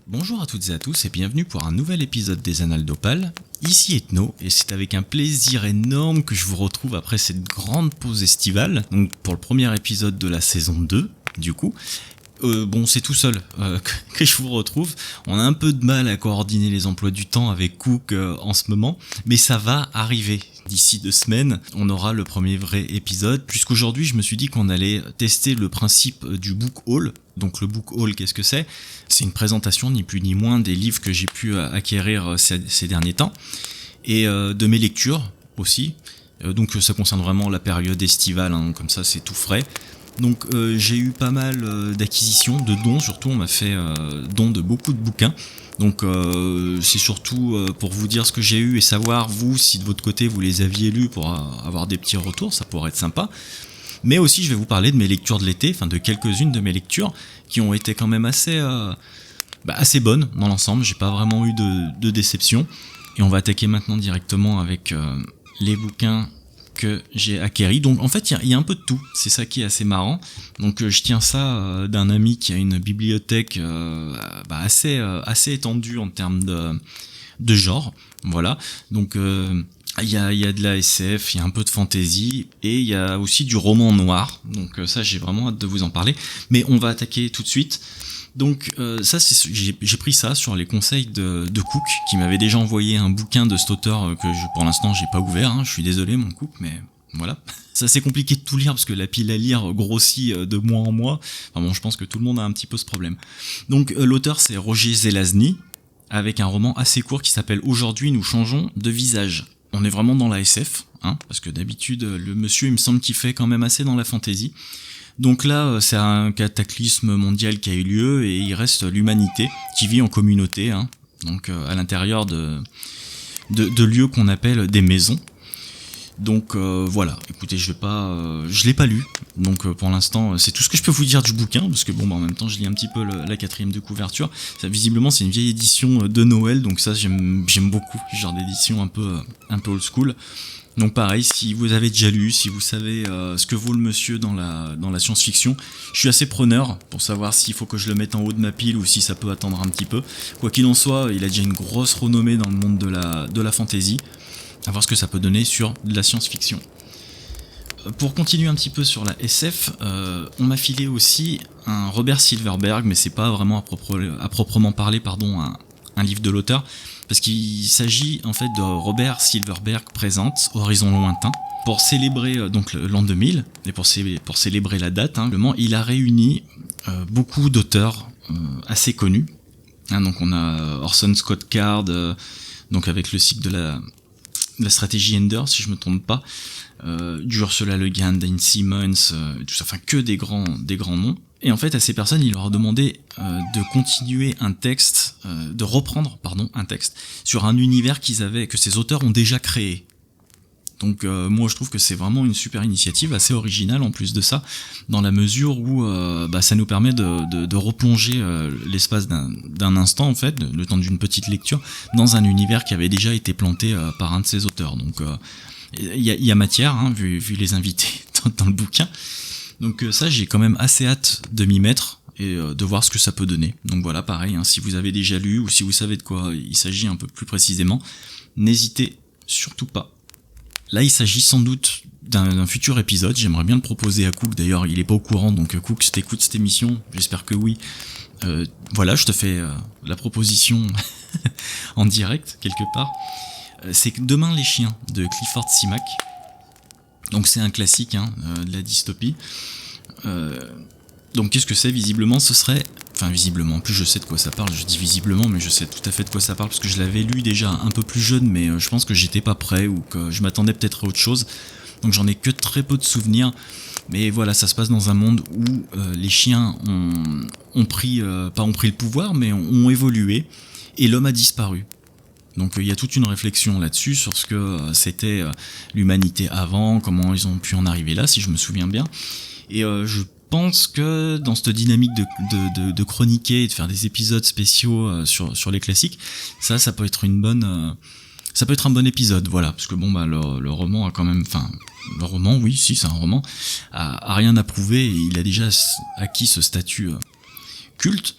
Bonjour à toutes et à tous et bienvenue pour un nouvel épisode des Annales d'Opale. Ici Ethno et c'est avec un plaisir énorme que je vous retrouve après cette grande pause estivale, donc pour le premier épisode de la saison 2 du coup. C'est tout seul que je vous retrouve. On a un peu de mal à coordonner les emplois du temps avec Cook en ce moment, mais ça va arriver. D'ici 2 semaines, on aura le premier vrai épisode, puisqu'aujourd'hui je me suis dit qu'on allait tester le principe du book haul. Donc le book haul, qu'est-ce que c'est ? C'est une présentation ni plus ni moins des livres que j'ai pu acquérir ces derniers temps, et de mes lectures aussi. Donc ça concerne vraiment la période estivale, hein, comme ça c'est tout frais. Donc j'ai eu pas mal d'acquisitions, de dons surtout, on m'a fait don de beaucoup de bouquins. Donc c'est surtout pour vous dire ce que j'ai eu et savoir vous si de votre côté vous les aviez lus pour avoir des petits retours, ça pourrait être sympa. Mais aussi je vais vous parler de mes lectures de l'été, enfin de quelques-unes de mes lectures qui ont été quand même assez bonnes dans l'ensemble, j'ai pas vraiment eu de déception. Et on va attaquer maintenant directement avec les bouquins que j'ai acquéri. Donc en fait il y a un peu de tout, c'est ça qui est assez marrant. Donc je tiens ça d'un ami qui a une bibliothèque assez étendue en termes de genre, voilà. Donc il y a de la SF, il y a un peu de fantasy et il y a aussi du roman noir. Donc ça j'ai vraiment hâte de vous en parler, mais on va attaquer tout de suite. Donc j'ai pris ça sur les conseils de Cook, qui m'avait déjà envoyé un bouquin de cet auteur que pour l'instant j'ai pas ouvert, hein. Je suis désolé mon Cook, mais voilà. Ça c'est compliqué de tout lire parce que la pile à lire grossit de mois en mois. Enfin bon, je pense que tout le monde a un petit peu ce problème. Donc l'auteur c'est Roger Zelazny, avec un roman assez court qui s'appelle Aujourd'hui nous changeons de visage. On est vraiment dans la SF, hein, parce que d'habitude le monsieur il me semble qu'il fait quand même assez dans la fantasy. Donc là, c'est un cataclysme mondial qui a eu lieu et il reste l'humanité qui vit en communauté, hein, donc à l'intérieur de lieux qu'on appelle des maisons. Donc voilà, écoutez, je l'ai pas lu, donc pour l'instant c'est tout ce que je peux vous dire du bouquin, parce que en même temps je lis un petit peu la quatrième de couverture. Ça, visiblement c'est une vieille édition de Noël, donc ça j'aime beaucoup ce genre d'édition un peu old school. Donc pareil, si vous avez déjà lu, si vous savez ce que vaut le monsieur dans la science-fiction, je suis assez preneur pour savoir s'il faut que je le mette en haut de ma pile ou si ça peut attendre un petit peu. Quoi qu'il en soit, il a déjà une grosse renommée dans le monde de la fantasy. À voir ce que ça peut donner sur de la science-fiction. Pour continuer un petit peu sur la SF, on m'a filé aussi un Robert Silverberg, mais c'est pas vraiment à proprement parler, un livre de l'auteur, parce qu'il s'agit en fait de Robert Silverberg présente Horizon lointain. Pour célébrer donc l'an 2000, et pour célébrer la date, hein, il a réuni beaucoup d'auteurs assez connus. Hein, donc on a Orson Scott Card, donc avec le cycle de la stratégie Ender, si je me trompe pas, du Ursula Le Guin, Dane Simmons, tout ça, enfin que des grands noms. Et en fait, à ces personnes, il leur a demandé de continuer de reprendre un texte sur un univers que ces auteurs ont déjà créé. Donc moi je trouve que c'est vraiment une super initiative, assez originale en plus de ça, dans la mesure où ça nous permet de replonger l'espace d'un instant en fait, le temps d'une petite lecture, dans un univers qui avait déjà été planté par un de ces auteurs. Donc il y a matière, hein, vu les invités dans le bouquin. Donc ça j'ai quand même assez hâte de m'y mettre et de voir ce que ça peut donner. Donc voilà, pareil, hein, si vous avez déjà lu ou si vous savez de quoi il s'agit un peu plus précisément, n'hésitez surtout pas. Là, il s'agit sans doute d'un futur épisode, j'aimerais bien le proposer à Cook, d'ailleurs il est pas au courant, donc Cook, si t'écoutes cette émission, j'espère que oui. Voilà, je te fais la proposition en direct, quelque part. C'est Demain les chiens, de Clifford Simak. Donc c'est un classique de la dystopie. Donc qu'est-ce que c'est visiblement ? Visiblement, en plus je sais de quoi ça parle, je dis visiblement, mais je sais tout à fait de quoi ça parle, parce que je l'avais lu déjà un peu plus jeune, mais je pense que j'étais pas prêt, ou que je m'attendais peut-être à autre chose, donc j'en ai que très peu de souvenirs, mais voilà, ça se passe dans un monde où les chiens ont pris le pouvoir, mais ont évolué, et l'homme a disparu. Donc il y a toute une réflexion là-dessus, sur ce que c'était l'humanité avant, comment ils ont pu en arriver là, si je me souviens bien, et je pense que dans cette dynamique de chroniquer et de faire des épisodes spéciaux sur les classiques, ça peut être ça peut être un bon épisode, voilà, parce que le roman a quand même, le roman, oui, si c'est un roman, a rien à prouver et il a déjà acquis ce statut culte,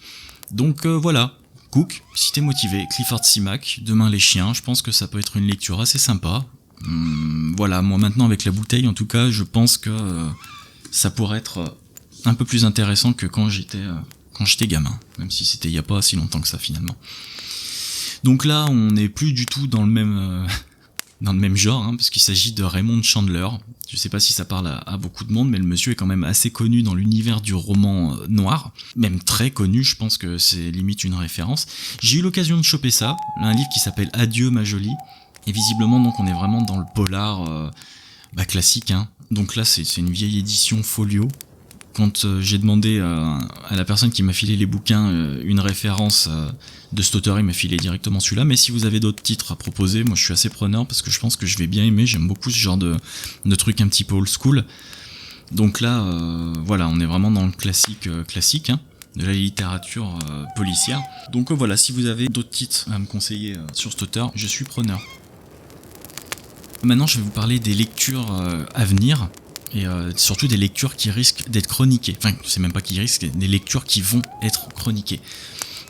donc voilà. Cook, si t'es motivé, Clifford Simak, Demain les chiens, je pense que ça peut être une lecture assez sympa. Voilà, moi maintenant avec la bouteille en tout cas, je pense que ça pourrait être un peu plus intéressant que quand j'étais gamin, même si c'était il y a pas si longtemps que ça finalement. Donc là, on n'est plus du tout dans le même genre, parce qu'il s'agit de Raymond Chandler. Je sais pas si ça parle à beaucoup de monde, mais le monsieur est quand même assez connu dans l'univers du roman noir, même très connu, je pense que c'est limite une référence. J'ai eu l'occasion de choper ça, un livre qui s'appelle Adieu ma jolie, et visiblement donc on est vraiment dans le polar classique. Donc là c'est une vieille édition folio. Quand j'ai demandé à la personne qui m'a filé les bouquins une référence de cet auteur, il m'a filé directement celui-là. Mais si vous avez d'autres titres à proposer, moi je suis assez preneur parce que je pense que je vais bien aimer. J'aime beaucoup ce genre de truc un petit peu old school. Donc là, voilà, on est vraiment dans le classique de la littérature policière. Donc voilà, si vous avez d'autres titres à me conseiller sur cet auteur, je suis preneur. Maintenant, je vais vous parler des lectures à venir. Et surtout des lectures qui risquent d'être chroniquées. Enfin, c'est même pas qui risquent, des lectures qui vont être chroniquées.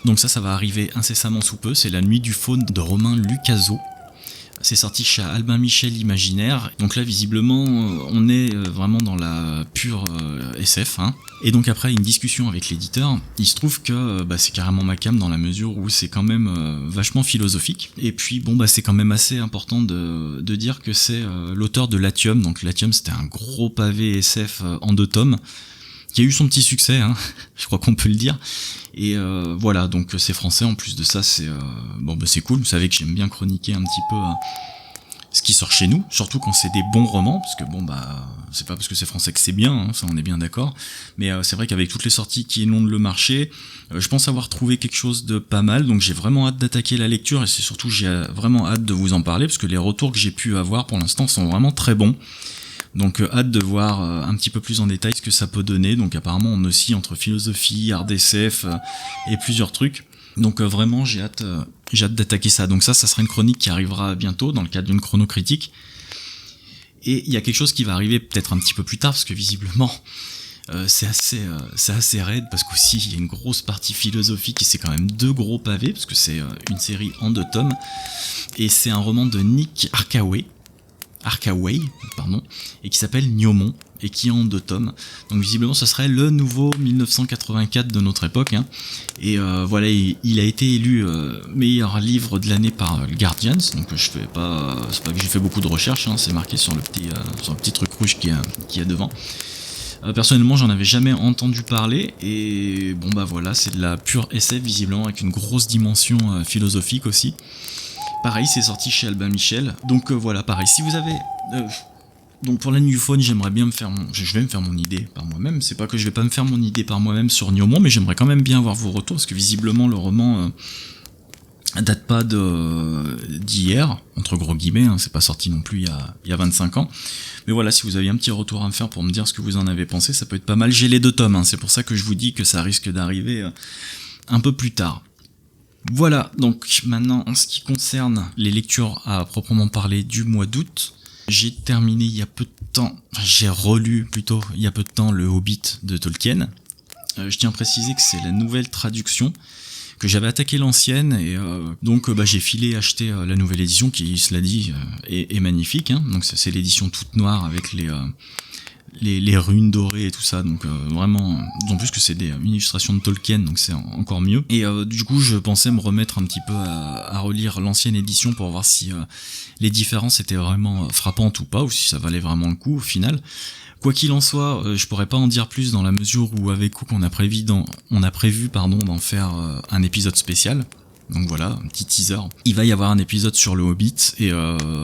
Donc ça va arriver incessamment sous peu, c'est La Nuit du Faune de Romain Lucaso. C'est sorti chez Albin Michel Imaginaire. Donc là, visiblement, on est vraiment dans la pure SF. Et donc après une discussion avec l'éditeur, il se trouve que c'est carrément ma came dans la mesure où c'est quand même vachement philosophique. Et puis c'est quand même assez important de dire que c'est l'auteur de Latium. Donc Latium, c'était un gros pavé SF en 2 tomes, qui a eu son petit succès, je crois qu'on peut le dire. Et voilà, donc c'est français, en plus de ça, c'est c'est cool. Vous savez que j'aime bien chroniquer un petit peu ce qui sort chez nous, surtout quand c'est des bons romans, parce que c'est pas parce que c'est français que c'est bien, ça on est bien d'accord. Mais c'est vrai qu'avec toutes les sorties qui inondent le marché, je pense avoir trouvé quelque chose de pas mal, donc j'ai vraiment hâte d'attaquer la lecture, et c'est surtout j'ai vraiment hâte de vous en parler, parce que les retours que j'ai pu avoir pour l'instant sont vraiment très bons. Donc hâte de voir un petit peu plus en détail ce que ça peut donner. Donc apparemment on oscille entre philosophie, art d'SF et plusieurs trucs. Donc vraiment j'ai hâte d'attaquer ça. Donc ça sera une chronique qui arrivera bientôt dans le cadre d'une chronocritique. Et il y a quelque chose qui va arriver peut-être un petit peu plus tard, parce que visiblement c'est assez raide, parce qu'aussi il y a une grosse partie philosophique et c'est quand même 2 gros pavés, parce que c'est une série en 2 tomes. Et c'est un roman de Nick Arkaway, et qui s'appelle Gnomon, et qui est en 2 tomes. Donc visiblement ce serait le nouveau 1984 de notre époque, et voilà, il a été élu meilleur livre de l'année par le Guardian. Donc c'est pas que j'ai fait beaucoup de recherches, c'est marqué sur le petit truc rouge qui est devant. Personnellement j'en avais jamais entendu parler, et voilà, c'est de la pure SF visiblement, avec une grosse dimension philosophique aussi. Pareil, c'est sorti chez Albin Michel. Donc voilà, pareil, si vous avez... donc pour La Nuit du Faune, j'aimerais bien je vais me faire mon idée par moi-même. C'est pas que je vais pas me faire mon idée par moi-même sur Gnomon, mais j'aimerais quand même bien avoir vos retours, parce que visiblement le roman date pas d'hier, entre gros guillemets, c'est pas sorti non plus il y a 25 ans. Mais voilà, si vous aviez un petit retour à me faire pour me dire ce que vous en avez pensé, ça peut être pas mal. J'ai les 2 tomes, c'est pour ça que je vous dis que ça risque d'arriver un peu plus tard. Voilà, donc maintenant en ce qui concerne les lectures à proprement parler du mois d'août, j'ai terminé il y a peu de temps, j'ai relu plutôt il y a peu de temps le Hobbit de Tolkien. Je tiens à préciser que c'est la nouvelle traduction, que j'avais attaqué l'ancienne, et donc j'ai filé acheter la nouvelle édition qui, cela dit, est magnifique. Donc c'est l'édition toute noire avec les runes dorées et tout ça, donc vraiment, en plus que c'est une illustration de Tolkien, donc c'est encore mieux. Et du coup je pensais me remettre un petit peu à relire l'ancienne édition pour voir si les différences étaient vraiment frappantes ou pas, ou si ça valait vraiment le coup au final. Quoi qu'il en soit, je pourrais pas en dire plus dans la mesure où avec Cook on a prévu d'en faire un épisode spécial. Donc voilà, un petit teaser. Il va y avoir un épisode sur le Hobbit, et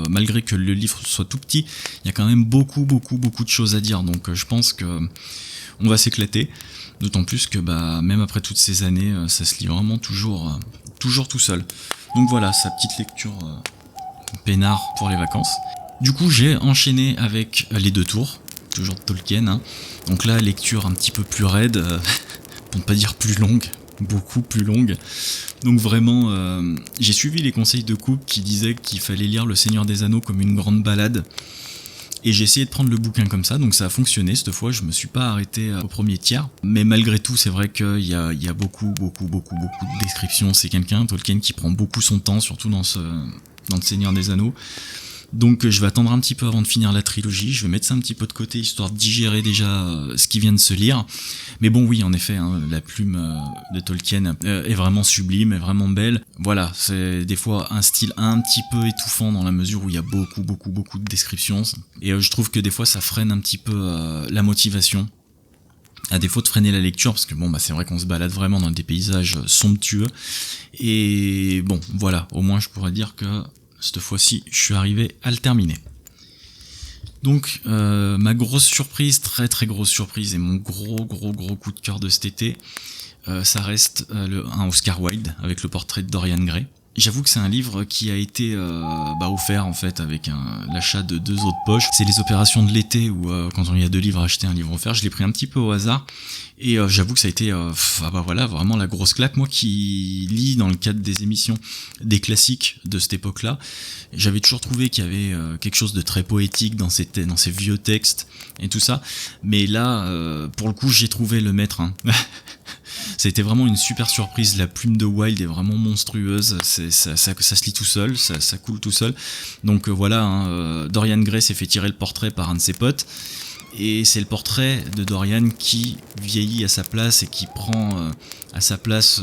malgré que le livre soit tout petit, il y a quand même beaucoup de choses à dire. Donc je pense que on va s'éclater. D'autant plus que même après toutes ces années, ça se lit vraiment toujours tout seul. Donc voilà, sa petite lecture peinard pour les vacances. Du coup j'ai enchaîné avec les 2 tours, toujours de Tolkien. Donc là, lecture un petit peu plus raide, pour ne pas dire plus longue, beaucoup plus longue. Donc vraiment, j'ai suivi les conseils de Cook qui disait qu'il fallait lire Le Seigneur des Anneaux comme une grande balade. Et j'ai essayé de prendre le bouquin comme ça, donc ça a fonctionné cette fois, je me suis pas arrêté au premier tiers. Mais malgré tout, c'est vrai qu'il y a beaucoup de descriptions. C'est quelqu'un, Tolkien, qui prend beaucoup son temps, surtout dans le Seigneur des Anneaux. Donc je vais attendre un petit peu avant de finir la trilogie, je vais mettre ça un petit peu de côté, histoire de digérer déjà ce qui vient de se lire. Mais bon oui, en effet, hein, la plume de Tolkien est vraiment sublime, est vraiment belle. Voilà, c'est des fois un style un petit peu étouffant dans la mesure où il y a beaucoup de descriptions. Et je trouve que des fois ça freine un petit peu la motivation. À défaut de freiner la lecture, parce que bon bah c'est vrai qu'on se balade vraiment dans des paysages somptueux. Et bon, voilà, au moins je pourrais dire que cette fois-ci, je suis arrivé à le terminer. Donc, ma grosse surprise, très grosse surprise, et mon gros coup de cœur de cet été, ça reste un Oscar Wilde avec le portrait de Dorian Gray. J'avoue que c'est un livre qui a été offert en fait avec l'achat de 2 autres poches. C'est les opérations de l'été où quand il y a 2 livres à acheter, un livre offert, je l'ai pris un petit peu au hasard. Et j'avoue que ça a été vraiment la grosse claque. Moi qui lis dans le cadre des émissions des classiques de cette époque-là, j'avais toujours trouvé qu'il y avait quelque chose de très poétique dans ces vieux textes et tout ça. Mais là, pour le coup, j'ai trouvé le maître. Hein. Ça a été vraiment une super surprise. La plume de Wilde est vraiment monstrueuse. Ça se lit tout seul, ça coule tout seul. Donc voilà, hein, Dorian Gray s'est fait tirer le portrait par un de ses potes. Et c'est le portrait de Dorian qui vieillit à sa place et qui prend à sa place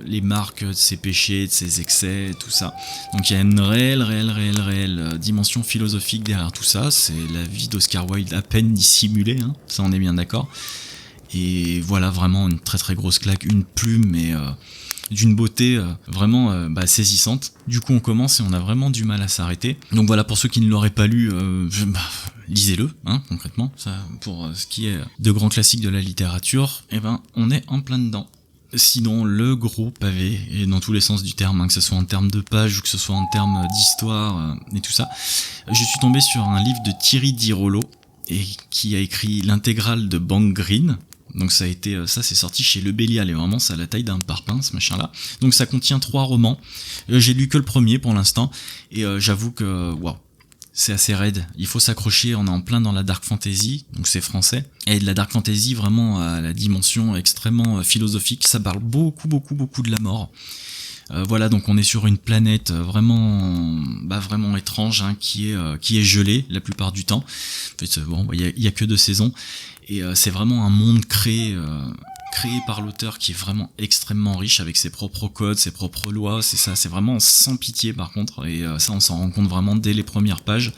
les marques de ses péchés, de ses excès, tout ça. Donc il y a une réelle dimension philosophique derrière tout ça. C'est la vie d'Oscar Wilde à peine dissimulée, hein, ça on est bien d'accord. Et voilà, vraiment une très grosse claque, une plume, mais d'une beauté vraiment saisissante. Du coup on commence et on a vraiment du mal à s'arrêter. Donc voilà, pour ceux qui ne l'auraient pas lu, lisez-le, hein, concrètement. Ça, pour ce qui est de grands classiques de la littérature, on est en plein dedans. Sinon, le gros pavé, et dans tous les sens du terme, hein, que ce soit en termes de pages ou que ce soit en termes d'histoire et tout ça, je suis tombé sur un livre de Thierry Dirollo, et qui a écrit l'intégrale de Bank Green. Donc ça c'est sorti chez Le Bélial, et vraiment c'est à la taille d'un parpaing ce machin là. Donc ça contient 3 romans. J'ai lu que le premier pour l'instant, et j'avoue que c'est assez raide. Il faut s'accrocher, on est en plein dans la dark fantasy, donc c'est français. Et de la dark fantasy vraiment à la dimension extrêmement philosophique, ça parle beaucoup de la mort. Voilà, donc on est sur une planète vraiment étrange, hein, qui est gelée la plupart du temps. En fait, il y a que 2 saisons, et c'est vraiment un monde créé par l'auteur qui est vraiment extrêmement riche avec ses propres codes, ses propres lois. C'est vraiment sans pitié par contre, et ça on s'en rend compte vraiment dès les premières pages.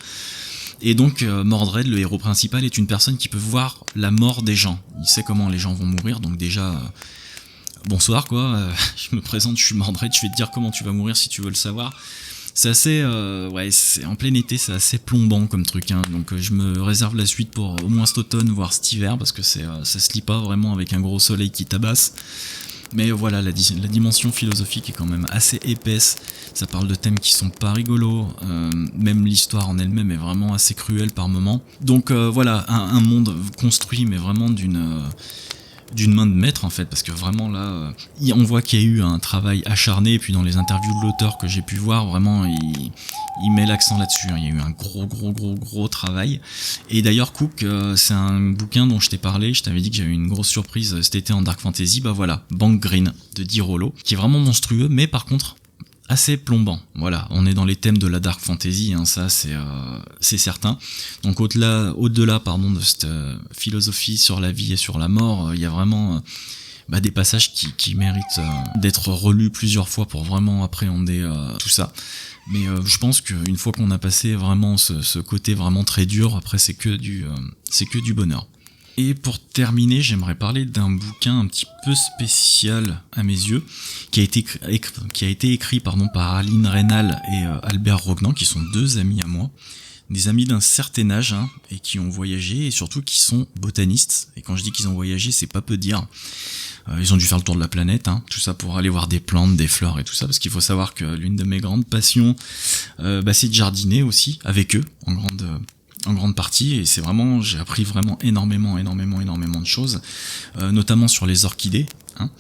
Et donc Mordred, le héros principal, est une personne qui peut voir la mort des gens. Il sait comment les gens vont mourir, donc déjà bonsoir quoi, je me présente, je suis Mordred, je vais te dire comment tu vas mourir si tu veux le savoir. C'est assez, c'est en plein été, c'est assez plombant comme truc, hein. Donc je me réserve la suite pour au moins cet automne, voire cet hiver, parce que ça se lit pas vraiment avec un gros soleil qui tabasse. Mais voilà, la dimension philosophique est quand même assez épaisse, ça parle de thèmes qui sont pas rigolos, même l'histoire en elle-même est vraiment assez cruelle par moments. Donc voilà, un monde construit mais vraiment d'une main de maître en fait, parce que vraiment là on voit qu'il y a eu un travail acharné, et puis dans les interviews de l'auteur que j'ai pu voir, vraiment il met l'accent là-dessus, hein. Il y a eu un gros travail. Et d'ailleurs Cook, c'est un bouquin dont je t'ai parlé, je t'avais dit que j'avais eu une grosse surprise cet été en dark fantasy, voilà, Bank Green de Dirollo, qui est vraiment monstrueux, mais par contre assez plombant. Voilà, on est dans les thèmes de la dark fantasy, hein, ça c'est certain. Donc au-delà de cette philosophie sur la vie et sur la mort, il y a vraiment des passages qui méritent d'être relus plusieurs fois pour vraiment appréhender tout ça. Mais je pense qu'une fois qu'on a passé vraiment ce côté vraiment très dur, après c'est que du bonheur. Et pour terminer, j'aimerais parler d'un bouquin un petit peu spécial à mes yeux, qui a été écrit par Aline Reynal et Albert Rognand, qui sont 2 amis à moi, des amis d'un certain âge, hein, et qui ont voyagé, et surtout qui sont botanistes. Et quand je dis qu'ils ont voyagé, c'est pas peu dire. Ils ont dû faire le tour de la planète, hein, tout ça pour aller voir des plantes, des fleurs et tout ça, parce qu'il faut savoir que l'une de mes grandes passions, c'est de jardiner aussi, avec eux, en grande partie, et c'est vraiment, j'ai appris vraiment énormément de choses, notamment sur les orchidées, hein.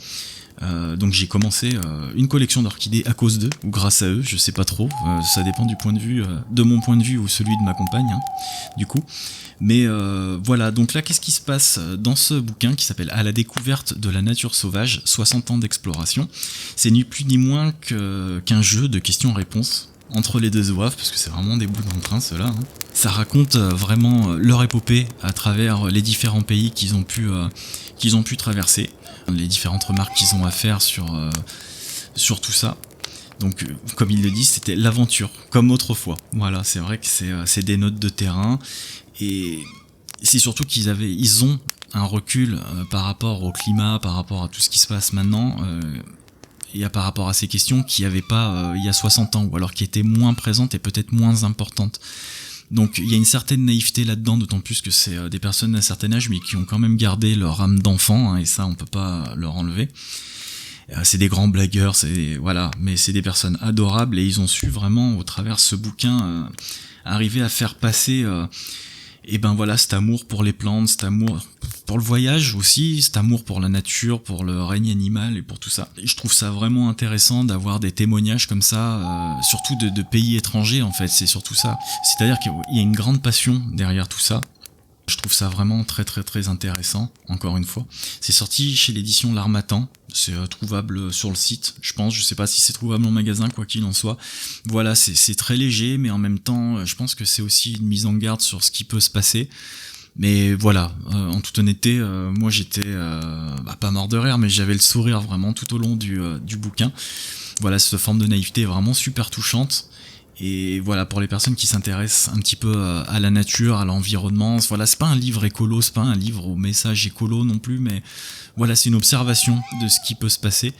Donc j'ai commencé une collection d'orchidées à cause d'eux, ou grâce à eux, je sais pas trop, ça dépend du point de vue, de mon point de vue ou celui de ma compagne, hein, du coup. Mais voilà, donc là qu'est-ce qui se passe dans ce bouquin qui s'appelle À la découverte de la nature sauvage, 60 ans d'exploration. C'est ni plus ni moins qu'un jeu de questions-réponses entre les deux zouaves, parce que c'est vraiment des bouts d'entrain ceux-là. Hein. Ça raconte vraiment leur épopée à travers les différents pays qu'ils ont pu traverser, les différentes remarques qu'ils ont à faire sur tout ça. Donc, comme ils le disent, c'était l'aventure, comme autrefois. Voilà, c'est vrai que c'est des notes de terrain, et c'est surtout ils ont un recul par rapport au climat, par rapport à tout ce qui se passe maintenant, et par rapport à ces questions qu'il n'y avait pas il y a 60 ans, ou alors qui étaient moins présentes et peut-être moins importantes. Donc il y a une certaine naïveté là-dedans, d'autant plus que c'est des personnes d'un certain âge, mais qui ont quand même gardé leur âme d'enfant, hein, et ça on peut pas leur enlever. C'est des grands blagueurs, voilà, mais c'est des personnes adorables, et ils ont su vraiment, au travers de ce bouquin, arriver à faire passer et ben voilà, cet amour pour les plantes, cet amour pour le voyage aussi, cet amour pour la nature, pour le règne animal et pour tout ça. Et je trouve ça vraiment intéressant d'avoir des témoignages comme ça, surtout de pays étrangers en fait, c'est surtout ça. C'est-à-dire qu'il y a une grande passion derrière tout ça. Je trouve ça vraiment très très très intéressant, encore une fois. C'est sorti chez l'édition L'Harmattan, c'est trouvable sur le site, je pense, je sais pas si c'est trouvable en magasin, quoi qu'il en soit. Voilà, c'est très léger, mais en même temps, je pense que c'est aussi une mise en garde sur ce qui peut se passer. Mais voilà, en toute honnêteté, moi j'étais pas mort de rire, mais j'avais le sourire vraiment tout au long du bouquin. Voilà, cette forme de naïveté est vraiment super touchante. Et voilà, pour les personnes qui s'intéressent un petit peu à la nature, à l'environnement, voilà, c'est pas un livre écolo, c'est pas un livre au message écolo non plus, mais voilà, c'est une observation de ce qui peut se passer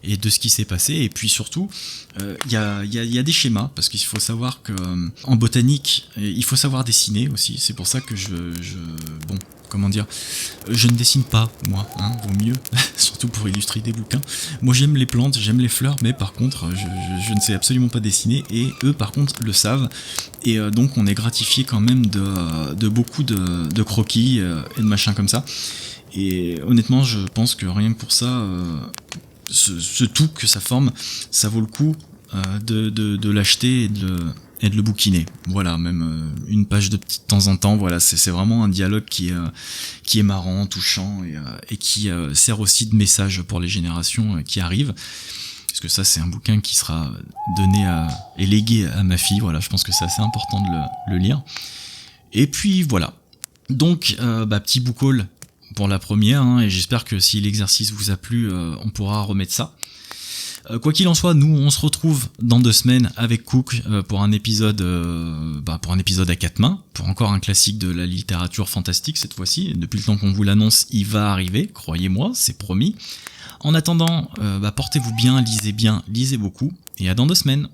et de ce qui s'est passé. Et puis surtout, il y a des schémas, parce qu'il faut savoir que en botanique, il faut savoir dessiner aussi. C'est pour ça que bon, comment dire, je ne dessine pas, moi, hein, vaut mieux, surtout pour illustrer des bouquins. Moi j'aime les plantes, j'aime les fleurs, mais par contre, je ne sais absolument pas dessiner, et eux par contre le savent, et donc on est gratifié quand même de beaucoup de croquis et de machins comme ça. Et honnêtement, je pense que rien que pour ça, ce tout que ça forme, ça vaut le coup de l'acheter et de le bouquiner. Voilà, même une page de temps en temps. Voilà, c'est vraiment un dialogue qui est marrant, touchant, et qui sert aussi de message pour les générations qui arrivent. Parce que ça, c'est un bouquin qui sera donné et légué à ma fille. Voilà, je pense que c'est assez important de le lire. Et puis voilà. Donc, petit book haul pour la première, hein, et j'espère que si l'exercice vous a plu, on pourra remettre ça. Quoi qu'il en soit, nous on se retrouve dans 2 semaines avec Cook pour un épisode à 4 mains, pour encore un classique de la littérature fantastique cette fois-ci. Depuis le temps qu'on vous l'annonce, il va arriver, croyez-moi, c'est promis. En attendant, portez-vous bien, lisez beaucoup, et à dans 2 semaines.